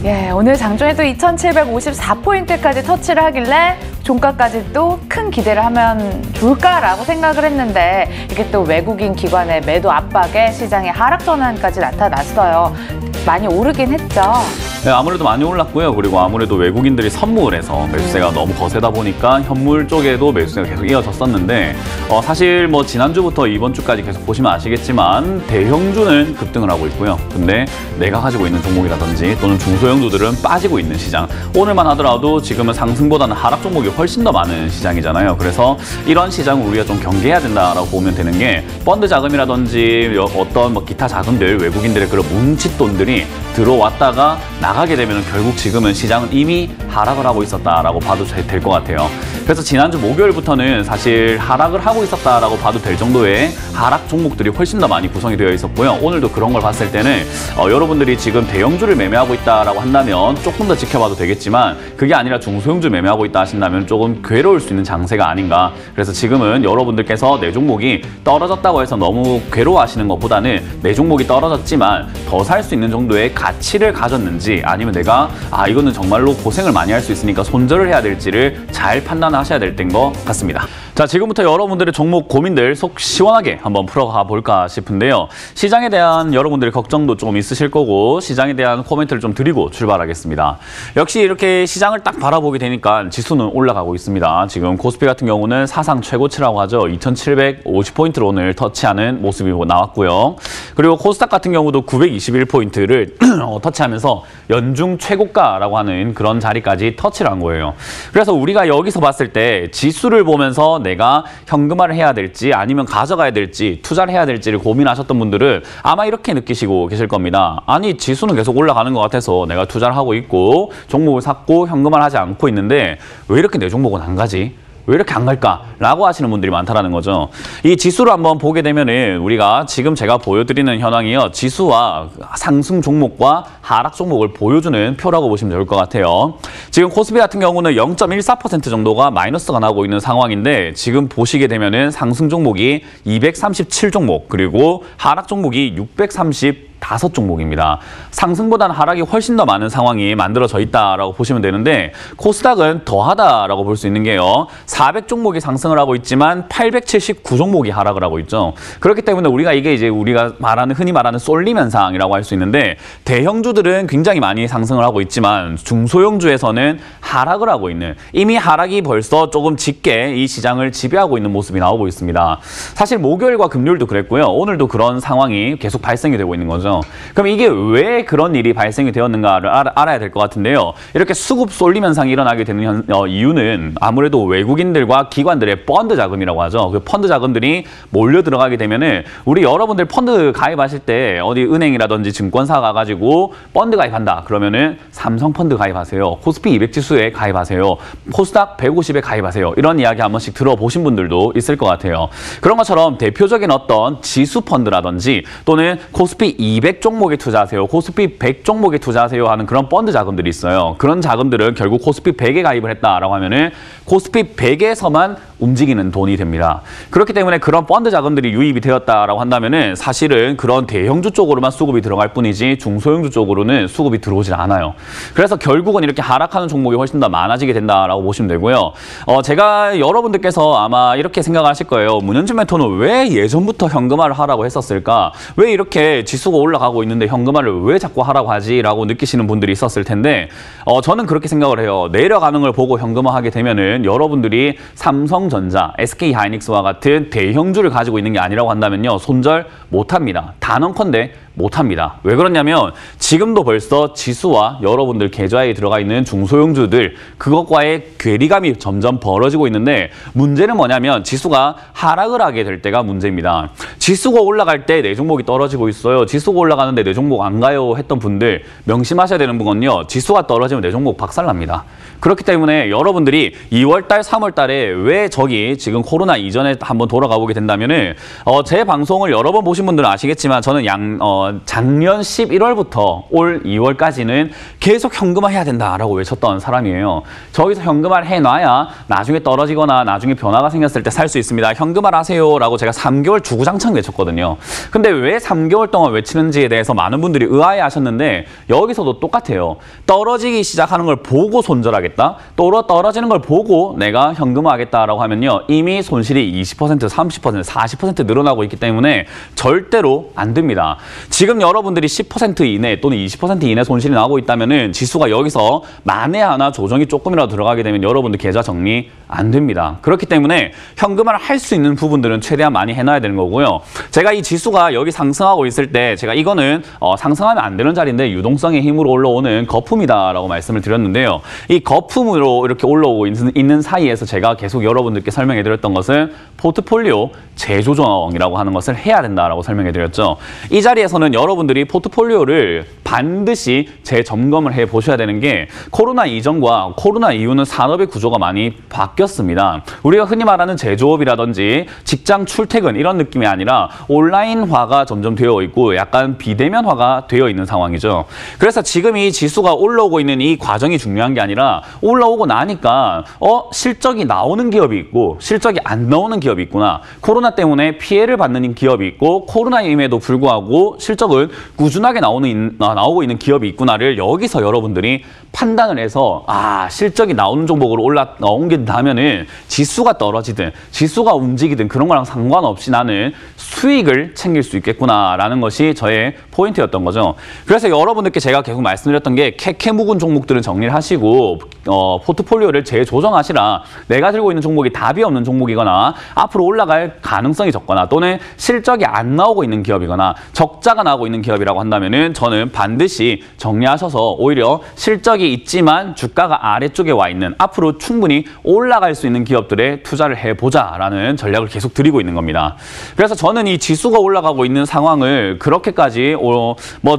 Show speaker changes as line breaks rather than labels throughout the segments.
예, 오늘 장중에도 2,754포인트까지 터치를 하길래 종가까지도 큰 기대를 하면 좋을까라고 생각을 했는데 이게 또 외국인 기관의 매도 압박에 시장의 하락 전환까지 나타났어요. 많이 오르긴 했죠.
네, 아무래도 많이 올랐고요. 그리고 아무래도 외국인들이 선물해서 매수세가 너무 거세다 보니까 현물 쪽에도 매수세가 계속 이어졌었는데 사실 뭐 지난주부터 이번 주까지 계속 보시면 아시겠지만 대형주는 급등을 하고 있고요. 근데 내가 가지고 있는 종목이라든지 또는 중소형주들은 빠지고 있는 시장. 오늘만 하더라도 지금은 상승보다는 하락 종목이 훨씬 더 많은 시장이잖아요. 그래서 이런 시장을 우리가 좀 경계해야 된다라고 보면 되는 게 펀드 자금이라든지 어떤 뭐 기타 자금들, 외국인들의 그런 뭉칫돈들이 들어왔다가 나가게 되면 결국 지금은 시장은 이미 하락을 하고 있었다라고 봐도 될 것 같아요. 그래서 지난주 목요일부터는 사실 하락을 하고 있었다라고 봐도 될 정도의 하락 종목들이 훨씬 더 많이 구성이 되어 있었고요. 오늘도 그런 걸 봤을 때는 여러분들이 지금 대형주를 매매하고 있다라고 한다면 조금 더 지켜봐도 되겠지만 그게 아니라 중소형주 매매하고 있다 하신다면 조금 괴로울 수 있는 장세가 아닌가. 그래서 지금은 여러분들께서 내 종목이 떨어졌다고 해서 너무 괴로워하시는 것보다는 내 종목이 떨어졌지만 더 살 수 있는 정도의 가치를 가졌는지 아니면 내가 이거는 정말로 고생을 많이 할 수 있으니까 손절을 해야 될지를 잘 판단하셔야 될 때인 것 같습니다. 자, 지금부터 여러분들의 종목 고민들 속 시원하게 한번 풀어가 볼까 싶은데요. 시장에 대한 여러분들의 걱정도 좀 있으실 거고 시장에 대한 코멘트를 좀 드리고 출발하겠습니다. 역시 이렇게 시장을 딱 바라보게 되니까 지수는 올라가고 있습니다. 지금 코스피 같은 경우는 사상 최고치라고 하죠. 2,750포인트를 오늘 터치하는 모습이 나왔고요. 그리고 코스닥 같은 경우도 921포인트를 터치하면서 연중 최고가라고 하는 그런 자리까지 터치를 한 거예요. 그래서 우리가 여기서 봤을 때 지수를 보면서 내가 현금화를 해야 될지 아니면 가져가야 될지 투자를 해야 될지를 고민하셨던 분들은 아마 이렇게 느끼시고 계실 겁니다. 아니 지수는 계속 올라가는 것 같아서 내가 투자를 하고 있고 종목을 샀고 현금화를 하지 않고 있는데 왜 이렇게 내 종목은 안 가지? 왜 이렇게 안 갈까라고 하시는 분들이 많다라는 거죠. 이 지수를 한번 보게 되면은 우리가 지금 제가 보여드리는 현황이요. 지수와 상승 종목과 하락 종목을 보여주는 표라고 보시면 좋을 것 같아요. 지금 코스피 같은 경우는 0.14% 정도가 마이너스가 나고 있는 상황인데 지금 보시게 되면은 상승 종목이 237종목 그리고 하락 종목이 635종목입니다. 상승보다는 하락이 훨씬 더 많은 상황이 만들어져 있다라고 보시면 되는데 코스닥은 더하다라고 볼 수 있는 게요. 400종목이 상승을 하고 있지만 879종목이 하락을 하고 있죠. 그렇기 때문에 이게 이제 우리가 흔히 말하는 쏠림 현상이라고 할 수 있는데 대형주들은 굉장히 많이 상승을 하고 있지만 중소형주에서는 하락을 하고 있는 이미 하락이 벌써 조금 짙게 이 시장을 지배하고 있는 모습이 나오고 있습니다. 사실 목요일과 금요일도 그랬고요. 오늘도 그런 상황이 계속 발생이 되고 있는 거죠. 그럼 이게 왜 그런 일이 발생이 되었는가를 알아야 될 것 같은데요. 이렇게 수급 쏠림 현상이 일어나게 되는 이유는 아무래도 외국인들과 기관들의 펀드 자금이라고 하죠. 그 펀드 자금들이 몰려 들어가게 되면은 우리 여러분들 펀드 가입하실 때 어디 은행이라든지 증권사 가가지고 펀드 가입한다. 그러면은 삼성 펀드 가입하세요. 코스피 200 지수에 가입하세요. 코스닥 150에 가입하세요. 이런 이야기 한 번씩 들어보신 분들도 있을 것 같아요. 그런 것처럼 대표적인 어떤 지수 펀드라든지 또는 코스피 200 종목에 투자하세요. 코스피 100 종목에 투자하세요 하는 그런 펀드 자금들이 있어요. 그런 자금들은 결국 코스피 100에 가입을 했다라고 하면은 코스피 100에서만 움직이는 돈이 됩니다. 그렇기 때문에 그런 펀드 자금들이 유입이 되었다라고 한다면은 사실은 그런 대형주 쪽으로만 수급이 들어갈 뿐이지 중소형주 쪽으로는 수급이 들어오질 않아요. 그래서 결국은 이렇게 하락하는 종목이 훨씬 더 많아지게 된다라고 보시면 되고요. 제가 여러분들께서 아마 이렇게 생각하실 거예요. 문현준 멘토는 왜 예전부터 현금화를 하라고 했었을까? 왜 이렇게 지수가 올라가고 있는데 현금화를 왜 자꾸 하라고 하지? 라고 느끼시는 분들이 있었을 텐데 저는 그렇게 생각을 해요. 내려가는 걸 보고 현금화하게 되면은 여러분들이 삼성전자, SK하이닉스와 같은 대형주를 가지고 있는 게 아니라고 한다면요. 손절 못합니다. 단언컨대 못합니다. 왜 그러냐면 지금도 벌써 지수와 여러분들 계좌에 들어가 있는 중소형주들 그것과의 괴리감이 점점 벌어지고 있는데 문제는 뭐냐면 지수가 하락을 하게 될 때가 문제입니다. 지수가 올라갈 때 내 종목이 떨어지고 있어요. 지수가 올라가는데 내 종목 안 가요 했던 분들 명심하셔야 되는 건요. 지수가 떨어지면 내 종목 박살납니다. 그렇기 때문에 여러분들이 2월달, 3월달에 왜 저기 지금 코로나 이전에 한번 돌아가 보게 된다면은 제 방송을 여러 번 보신 분들은 아시겠지만 저는 작년 11월부터 올 2월까지는 계속 현금화 해야 된다라고 외쳤던 사람이에요. 저기서 현금화를 해놔야 나중에 떨어지거나 나중에 변화가 생겼을 때 살 수 있습니다. 현금화를 하세요라고 제가 3개월 주구장창 외쳤거든요. 근데 왜 3개월 동안 외치는지에 대해서 많은 분들이 의아해하셨는데 여기서도 똑같아요. 떨어지기 시작하는 걸 보고 손절하겠다. 또 떨어지는 걸 보고 내가 현금화하겠다라고 하면요. 이미 손실이 20%, 30%, 40% 늘어나고 있기 때문에 절대로 안 됩니다. 지금 여러분들이 10% 이내 또는 20% 이내 손실이 나고 있다면은 지수가 여기서 만에 하나 조정이 조금이라도 들어가게 되면 여러분들 계좌 정리 안 됩니다. 그렇기 때문에 현금화를 할 수 있는 부분들은 최대한 많이 해놔야 되는 거고요. 제가 이 지수가 여기 상승하고 있을 때 제가 이거는 상승하면 안 되는 자리인데 유동성의 힘으로 올라오는 거품이다라고 말씀을 드렸는데요. 이 거품으로 이렇게 올라오고 있는 사이에서 제가 계속 여러분들께 설명해 드렸던 것은 포트폴리오 재조정이라고 하는 것을 해야 된다라고 설명해 드렸죠. 이 자리에서는 여러분들이 포트폴리오를 반드시 재점검을 해 보셔야 되는 게 코로나 이전과 코로나 이후는 산업의 구조가 많이 바뀌었습니다. 우리가 흔히 말하는 제조업이라든지 직장 출퇴근 이런 느낌이 아니라 온라인화가 점점 되어 있고 약간 비대면화가 되어 있는 상황이죠. 그래서 지금 이 지수가 올라오고 있는 이 과정이 중요한 게 아니라 올라오고 나니까 실적이 나오는 기업이 있고 실적이 안 나오는 기업이 있구나. 코로나 때문에 피해를 받는 기업이 있고 코로나임에도 불구하고 실적은 꾸준하게 나오고 있는 기업이 있구나를 여기서 여러분들이 판단을 해서 실적이 나오는 종목으로 옮긴다면은 지수가 떨어지든 지수가 움직이든 그런 거랑 상관없이 나는 수익을 챙길 수 있겠구나라는 것이 저의 포인트였던 거죠. 그래서 여러분들께 제가 계속 말씀드렸던 게 캐캐 묵은 종목들은 정리를 하시고 포트폴리오를 재조정하시라. 내가 들고 있는 종목이 답이 없는 종목이거나 앞으로 올라갈 가능성이 적거나 또는 실적이 안 나오고 있는 기업이거나 적자가 나오고 있는 기업이라고 한다면은 저는 반드시 정리하셔서 오히려 실적이 있지만 주가가 아래쪽에 와 있는 앞으로 충분히 올라갈 수 있는 기업들에 투자를 해보자라는 전략을 계속 드리고 있는 겁니다. 그래서 저는 이 지수가 올라가고 있는 상황을 그렇게까지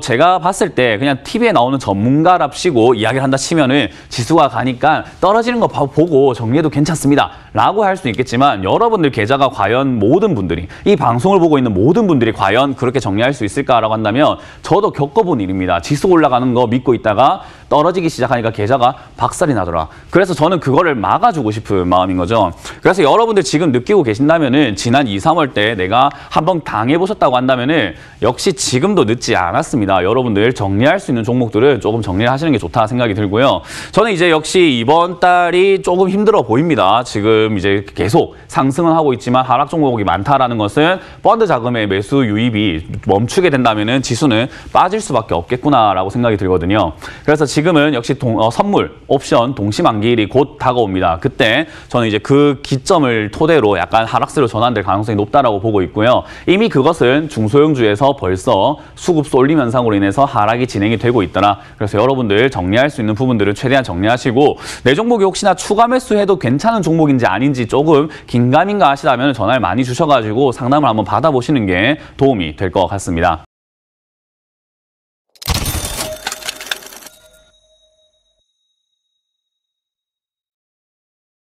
제가 봤을 때 그냥 TV에 나오는 전문가랍시고 이야기를 한다 치면은 지수가 가니까 떨어지는 거 보고 정리해도 괜찮습니다 라고 할 수 있겠지만 여러분들 계좌가 과연 모든 분들이 이 방송을 보고 있는 모든 분들이 과연 그렇게 정리할 수 있을까라고 한다면 저도 겪어본 일입니다. 지수 올라가는 거 믿고 있다가 떨어지기 시작하니까 계좌가 박살이 나더라. 그래서 저는 그거를 막아주고 싶은 마음인 거죠. 그래서 여러분들 지금 느끼고 계신다면은 지난 2, 3월 때 내가 한번 당해보셨다고 한다면은 역시 지금도 늦지 않았습니다. 여러분들 정리할 수 있는 종목들은 조금 정리를 하시는 게 좋다 생각이 들고요. 저는 이제 역시 이번 달이 조금 힘들어 보입니다. 지금 이제 계속 상승은 하고 있지만 하락 종목이 많다라는 것은 펀드 자금의 매수 유입이 멈추게 된다면은 지수는 빠질 수밖에 없겠구나라고 생각이 들거든요. 그래서 지금은 역시 선물, 옵션, 동시만기일이 곧 다가옵니다. 그때 저는 이제 그 기점을 토대로 약간 하락세로 전환될 가능성이 높다라고 보고 있고요. 이미 그것은 중소형주에서 벌써 수급 쏠림 현상으로 인해서 하락이 진행이 되고 있더라. 그래서 여러분들 정리할 수 있는 부분들은 최대한 정리하시고 내 종목이 혹시나 추가 매수해도 괜찮은 종목인지 아닌지 조금 긴가민가 하시다면 전화를 많이 주셔가지고 상담을 한번 받아보시는 게 도움이 될 것 같습니다.